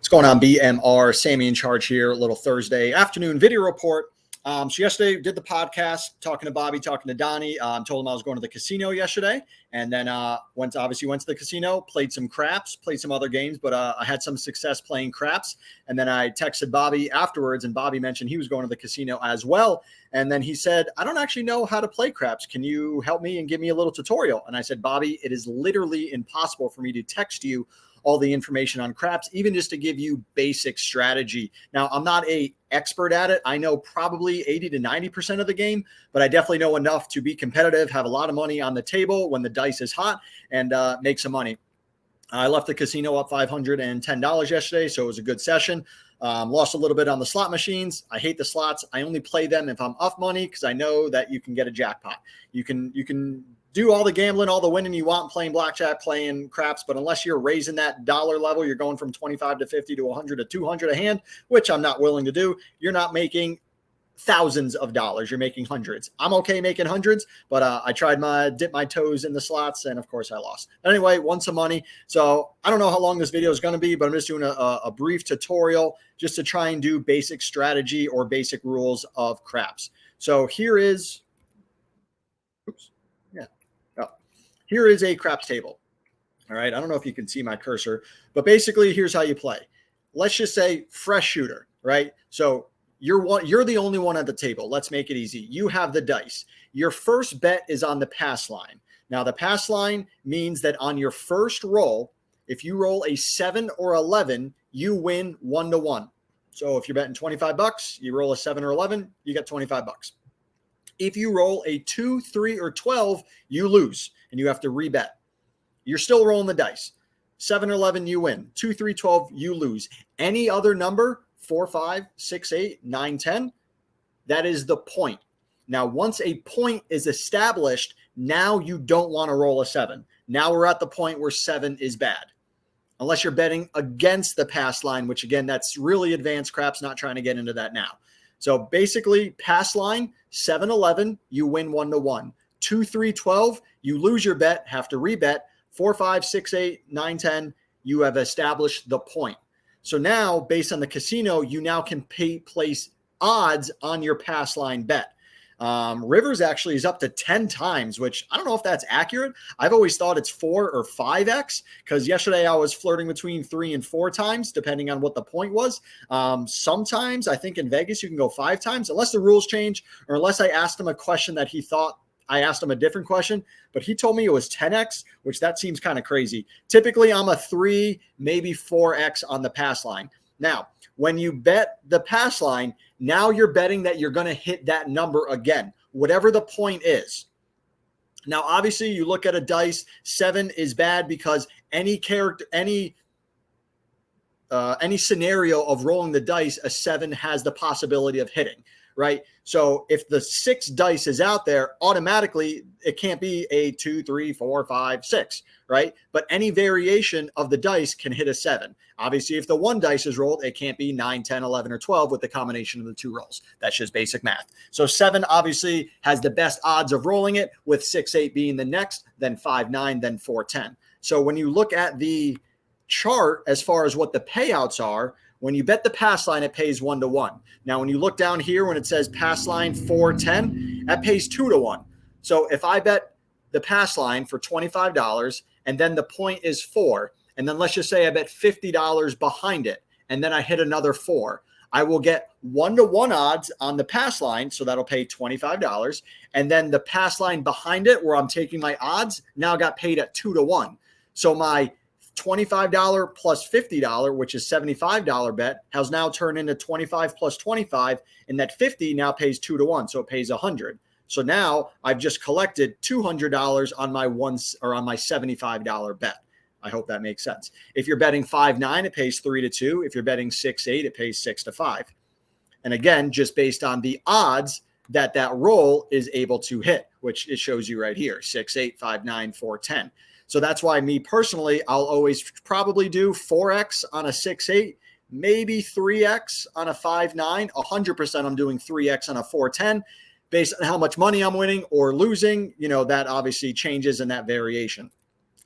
What's going on, BMR? Sammy in charge here. A little Thursday afternoon video report. So yesterday did the podcast, talking to Bobby, talking to Donnie. Told him I was going to the casino yesterday, and then went to the casino, played some craps, played some other games, but I had some success playing craps. And then I texted Bobby afterwards, and Bobby mentioned he was going to the casino as well. And then he said, I don't actually know how to play craps. Can you help me and give me a little tutorial? And I said, Bobby, it is literally impossible for me to text you all the information on craps, even just to give you basic strategy. Now, I'm not an expert at it. I know probably 80 to 90% of the game, but I definitely know enough to be competitive, have a lot of money on the table when the dice is hot, and make some money. I left the casino up $510 yesterday, so it was a good session. Lost a little bit on the slot machines. I hate the slots. I only play them if I'm off money because I know that you can get a jackpot. You can do all the gambling, all the winning you want playing blackjack, playing craps, but unless you're raising that dollar level, you're going from 25 to 50 to 100 to 200 a hand, which I'm not willing to do. You're not making thousands of dollars. You're making hundreds. I'm okay making hundreds, but I tried dip my toes in the slots, and of course I lost. Anyway, won some money. So I don't know how long this video is going to be, but I'm just doing a brief tutorial just to try and do basic strategy or basic rules of craps. So here is, here is a craps table. All right. I don't know if you can see my cursor, but basically here's how you play. Let's just say fresh shooter, right? So you're the only one at the table. Let's make it easy. You have the dice. Your first bet is on the pass line. Now the pass line means that on your first roll, if you roll a 7 or 11, you win 1-1. So if you're betting $25, you roll a 7 or 11, you get $25. If you roll a 2, 3, or 12, you lose and you have to rebet. You're still rolling the dice. 7 or 11, you win. 2, 3, 12, you lose. Any other number, 4, 5, 6, 8, 9, 10, that is the point. Now, once a point is established, now you don't want to roll a 7. Now we're at the point where 7 is bad. Unless you're betting against the pass line, which again, that's really advanced craps, not trying to get into that now. So basically, pass line, 7, 11, you win 1-1. 2, 3, 12, you lose your bet, have to rebet. 4, 5, 6, 8, 9, 10, you have established the point. So now, based on the casino, you now can place odds on your pass line bet. Rivers actually is up to 10 times, which I don't know if that's accurate. I've always thought it's 4 or 5x because yesterday I was flirting between 3 and 4 times, depending on what the point was. Sometimes I think in Vegas you can go 5 times unless the rules change or unless I asked him a question that he thought I asked him a different question, but he told me it was 10x, which that seems kind of crazy. Typically I'm a 3, maybe 4x on the pass line. Now, when you bet the pass line, now you're betting that you're going to hit that number again, whatever the point is. Now, obviously, you look at a dice, 7 is bad because any scenario of rolling the dice, a 7 has the possibility of hitting, right? So if the 6 dice is out there, automatically it can't be a 2, 3, 4, 5, 6, right? But any variation of the dice can hit a 7. Obviously, if the 1 dice is rolled, it can't be 9, 10, 11, or 12 with the combination of the 2 rolls. That's just basic math. So 7 obviously has the best odds of rolling it, with 6, 8 being the next, then 5, 9, then 4, 10. So when you look at the chart as far as what the payouts are, when you bet the pass line, it pays 1-1. Now, when you look down here, when it says pass line 410, that pays 2-1. So if I bet the pass line for $25 and then the point is 4, and then let's just say I bet $50 behind it, and then I hit another 4, I will get 1-1 odds on the pass line. So that'll pay $25. And then the pass line behind it, where I'm taking my odds, now got paid at 2-1. So my $25 plus $50, which is $75 bet, has now turned into 25 plus 25, and that 50 now pays 2-1, so it pays 100. So now I've just collected $200 on my $75 bet. I hope that makes sense. If you're betting 5-9, it pays 3-2. If you're betting 6-8, it pays 6-5. And again, just based on the odds that roll is able to hit, which it shows you right here, 6, 8, 5, 9, 4, 10. So that's why me personally, I'll always probably do 4x on a 6-8, maybe 3x on a 5-9. 100% I'm doing 3x on a 4-10 based on how much money I'm winning or losing. You know, that obviously changes in that variation.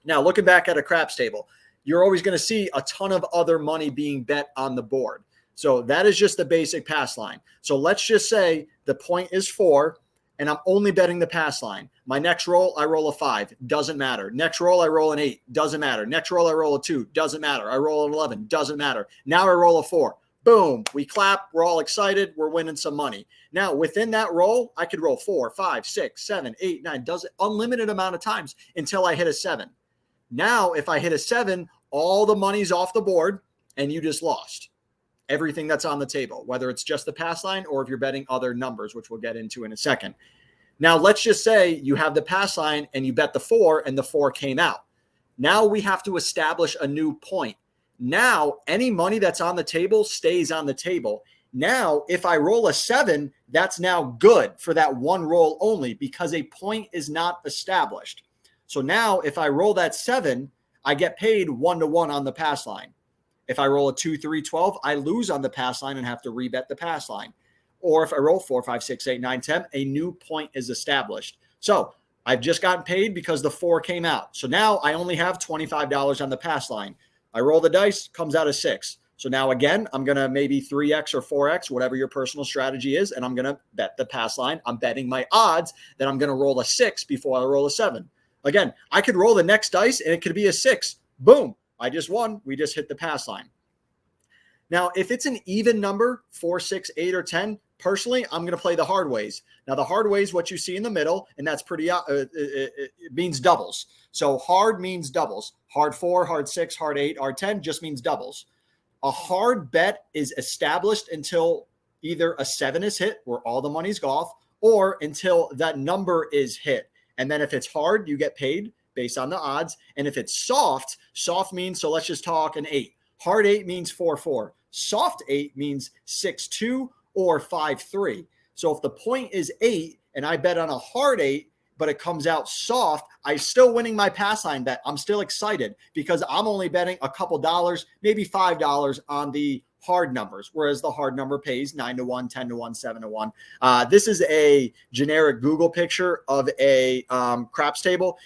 Now, looking back at a craps table, you're always going to see a ton of other money being bet on the board. So that is just the basic pass line. So let's just say the point is 4 and I'm only betting the pass line. My next roll, I roll a 5. Doesn't matter. Next roll, I roll an 8. Doesn't matter. Next roll, I roll a 2. Doesn't matter. I roll an 11. Doesn't matter. Now I roll a 4. Boom. We clap. We're all excited. We're winning some money. Now, within that roll, I could roll 4, 5, 6, 7, 8, 9, does it unlimited amount of times until I hit a 7. Now, if I hit a 7, all the money's off the board and you just lost everything that's on the table, whether it's just the pass line or if you're betting other numbers, which we'll get into in a second. Now, let's just say you have the pass line and you bet the 4 and the 4 came out. Now we have to establish a new point. Now, any money that's on the table stays on the table. Now, if I roll a 7, that's now good for that one roll only because a point is not established. So now if I roll that 7, I get paid 1-to-1 on the pass line. If I roll a 2, 3, 12, I lose on the pass line and have to rebet the pass line. Or if I roll 4, 5, 6, 8, 9, 10, a new point is established. So I've just gotten paid because the 4 came out. So now I only have $25 on the pass line. I roll the dice, comes out a 6. So now again, I'm going to maybe 3x or 4x, whatever your personal strategy is, and I'm going to bet the pass line. I'm betting my odds that I'm going to roll a 6 before I roll a 7. Again, I could roll the next dice and it could be a 6. Boom. I just won. We just hit the pass line. Now, if it's an even number, 4, 6, 8, or 10, personally, I'm going to play the hard ways. Now, the hard ways, what you see in the middle, and that's pretty, it means doubles. So hard means doubles. Hard 4, hard 6, hard 8, hard 10 just means doubles. A hard bet is established until either a 7 is hit, where all the money's off, or until that number is hit. And then if it's hard, you get paid based on the odds. And if it's soft, soft means, so let's just talk an 8. Hard 8 means 4, 4. Soft 8 means 6, 2 or 5, 3. So if the point is 8 and I bet on a hard 8, but it comes out soft, I'm still winning my pass line bet. I'm still excited because I'm only betting a couple dollars, maybe $5 on the hard numbers, whereas the hard number pays 9-to-1, 10-to-1, 7-to-1. This is a generic Google picture of a craps table.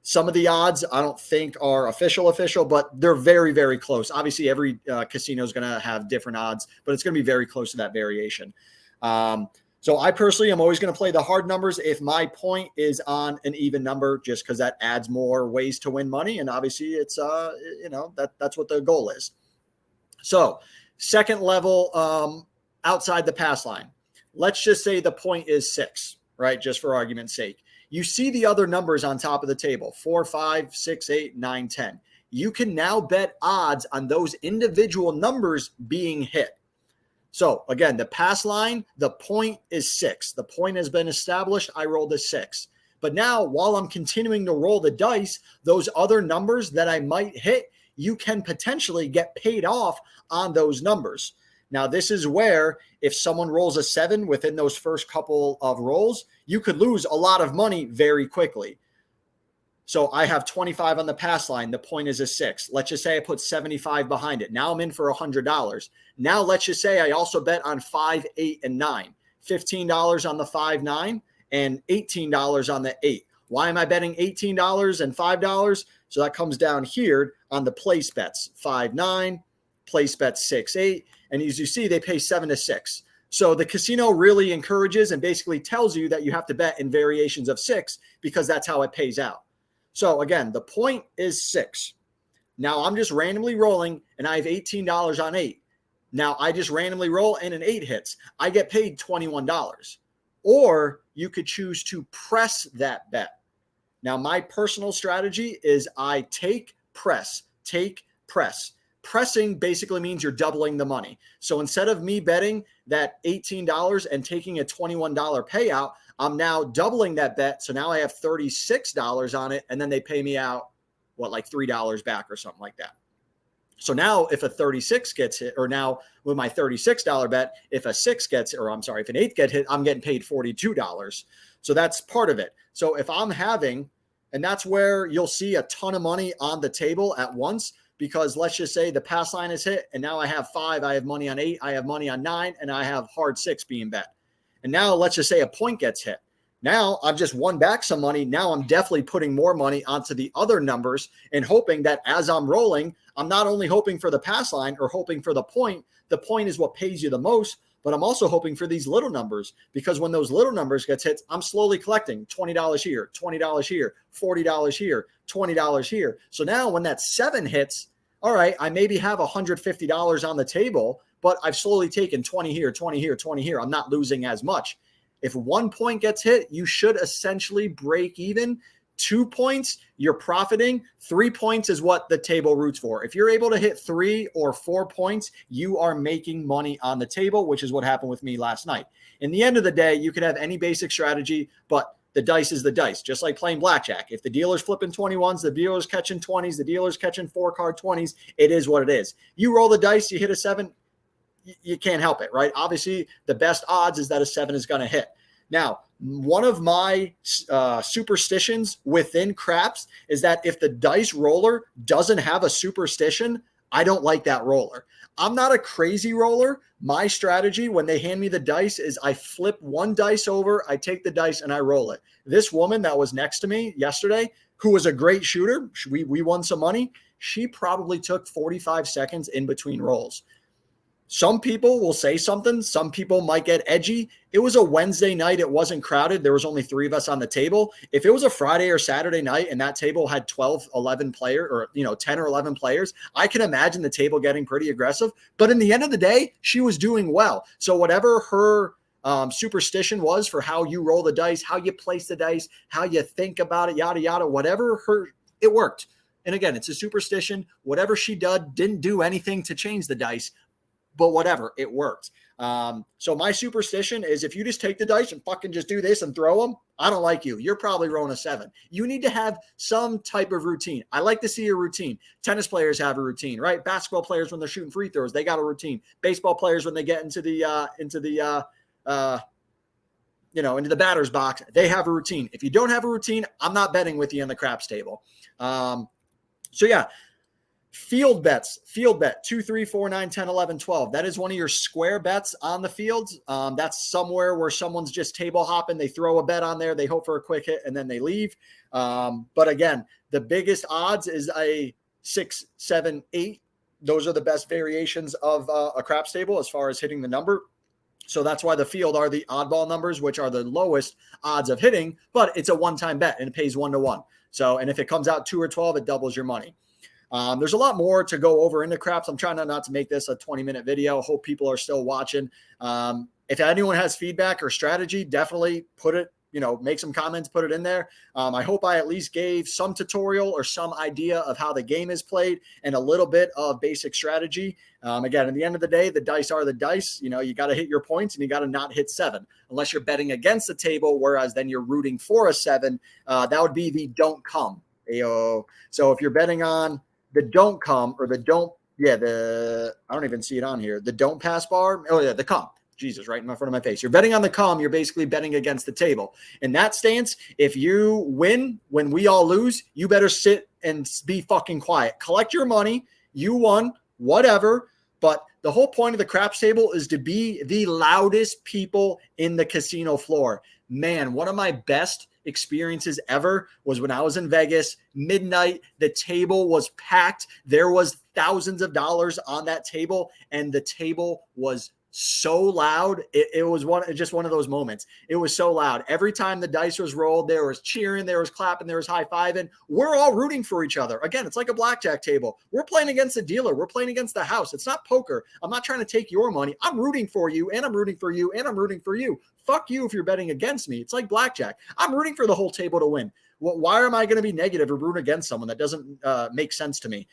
Some of the odds I don't think are official, but they're very, very close. Obviously, every casino is going to have different odds, but it's going to be very close to that variation. So I personally am always going to play the hard numbers if my point is on an even number, just because that adds more ways to win money. And obviously, it's that's what the goal is. So second level outside the pass line. Let's just say the point is 6, right? Just for argument's sake. You see the other numbers on top of the table, 4, 5, 6, 8, 9, 10. You can now bet odds on those individual numbers being hit. So again, the pass line, the point is 6. The point has been established. I rolled a 6. But now while I'm continuing to roll the dice, those other numbers that I might hit, you can potentially get paid off on those numbers. Now, this is where if someone rolls a 7 within those first couple of rolls, you could lose a lot of money very quickly. So I have 25 on the pass line. The point is a 6. Let's just say I put 75 behind it. Now I'm in for $100. Now let's just say I also bet on 5, 8, and 9. $15 on the 5, 9, and $18 on the 8. Why am I betting $18 and $5? So that comes down here on the place bets. 5, 9, place bets 6, 8. And as you see, they pay 7 to 6. So the casino really encourages and basically tells you that you have to bet in variations of 6 because that's how it pays out. So again, the point is 6. Now I'm just randomly rolling and I have $18 on 8. Now I just randomly roll and an 8 hits. I get paid $21. Or you could choose to press that bet. Now my personal strategy is I take, press. Pressing basically means you're doubling the money. So instead of me betting that $18 and taking a $21 payout, I'm now doubling that bet. So now I have $36 on it. And then they pay me out, like $3 back or something like that. So now if a 36 gets hit, or now with my $36 bet, if an 8 gets hit, I'm getting paid $42. So that's part of it. So if I'm having, and that's where you'll see a ton of money on the table at once, because let's just say the pass line is hit and now I have 5, I have money on 8, I have money on 9, and I have hard 6 being bet. And now let's just say a point gets hit. Now I've just won back some money. Now I'm definitely putting more money onto the other numbers and hoping that as I'm rolling, I'm not only hoping for the pass line or hoping for the point. The point is what pays you the most, but I'm also hoping for these little numbers, because when those little numbers gets hit, I'm slowly collecting $20 here, $20 here, $40 here, $20 here. So now when that 7 hits, all right, I maybe have $150 on the table, but I've slowly taken 20 here, 20 here, 20 here. I'm not losing as much. If 1 point gets hit, you should essentially break even. 2 points, you're profiting. 3 points is what the table roots for. If you're able to hit 3 or 4 points, you are making money on the table, which is what happened with me last night. In the end of the day, you could have any basic strategy, but the dice is the dice, just like playing blackjack. If the dealer's flipping 21s, the dealer's catching 20s, the dealer's catching 4-card 20s, it is what it is. You roll the dice, you hit a 7, you can't help it, right? Obviously, the best odds is that a 7 is going to hit. Now, one of my superstitions within craps is that if the dice roller doesn't have a superstition, I don't like that roller. I'm not a crazy roller. My strategy when they hand me the dice is I flip one dice over, I take the dice and I roll it. This woman that was next to me yesterday, who was a great shooter, we won some money. She probably took 45 seconds in between rolls. Some people will say something. Some people might get edgy. It was a Wednesday night. It wasn't crowded. There was only 3 of us on the table. If it was a Friday or Saturday night and that table had 12, 11 players or, 10 or 11 players, I can imagine the table getting pretty aggressive. But in the end of the day, she was doing well. So whatever her superstition was for how you roll the dice, how you place the dice, how you think about it, yada, yada, it worked. And again, it's a superstition. Whatever she didn't do anything to change the dice. But whatever, it worked. So my superstition is if you just take the dice and fucking just do this and throw them, I don't like you. You're probably rolling a 7. You need to have some type of routine. I like to see a routine. Tennis players have a routine, right? Basketball players, when they're shooting free throws, they got a routine. Baseball players, when they get into the batter's box, they have a routine. If you don't have a routine, I'm not betting with you on the craps table. Field bet 2, 3, 4, 9, 10, 11, 12. That is one of your square bets on the field. That's somewhere where someone's just table hopping. They throw a bet on there. They hope for a quick hit and then they leave. But again, the biggest odds is a 6, 7, 8. Those are the best variations of a craps table as far as hitting the number. So that's why the field are the oddball numbers, which are the lowest odds of hitting, but it's a one-time bet and it pays 1 to 1. So, and if it comes out 2 or 12, it doubles your money. There's a lot more to go over into craps. I'm trying not to make this a 20-minute video. Hope people are still watching. If anyone has feedback or strategy, definitely put it, make some comments, put it in there. I hope I at least gave some tutorial or some idea of how the game is played and a little bit of basic strategy. Again, at the end of the day, the dice are the dice. You got to hit your points and you got to not hit 7 unless you're betting against the table, whereas then you're rooting for a 7. That would be the don't come. Ayo. So if you're betting on the don't come or I don't even see it on here. The don't pass bar. Oh yeah, the come. Jesus, right in front of my face. You're betting on the come. You're basically betting against the table. In that stance, if you win when we all lose, you better sit and be fucking quiet. Collect your money. You won, whatever. But the whole point of the craps table is to be the loudest people in the casino floor. Man, one of my best experiences ever was when I was in Vegas, midnight, the table was packed. There was thousands of dollars on that table and the table was so loud. It was just one of those moments. It was so loud. Every time the dice was rolled, there was cheering, there was clapping, there was high-fiving. We're all rooting for each other. Again, it's like a blackjack table. We're playing against the dealer. We're playing against the house. It's not poker. I'm not trying to take your money. I'm rooting for you, and I'm rooting for you, and I'm rooting for you. Fuck you if you're betting against me. It's like blackjack. I'm rooting for the whole table to win. Well, why am I going to be negative or root against someone? That doesn't make sense to me.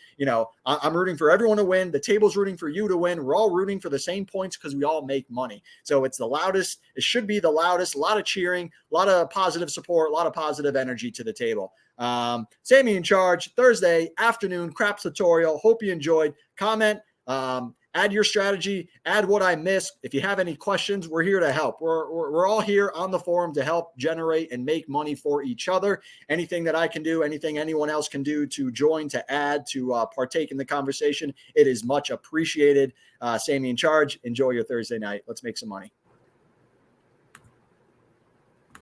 I'm rooting for everyone to win. The table's rooting for you to win. We're all rooting for the same points because we all make money. So it's the loudest. It should be the loudest. A lot of cheering, a lot of positive support, a lot of positive energy to the table. Sammy in Charge, Thursday afternoon, craps tutorial. Hope you enjoyed. Comment. Add your strategy, add what I missed. If you have any questions, we're here to help. We're all here on the forum to help generate and make money for each other. Anything that I can do, anything anyone else can do to join, to add, to partake in the conversation, it is much appreciated. Sammy in Charge, enjoy your Thursday night. Let's make some money.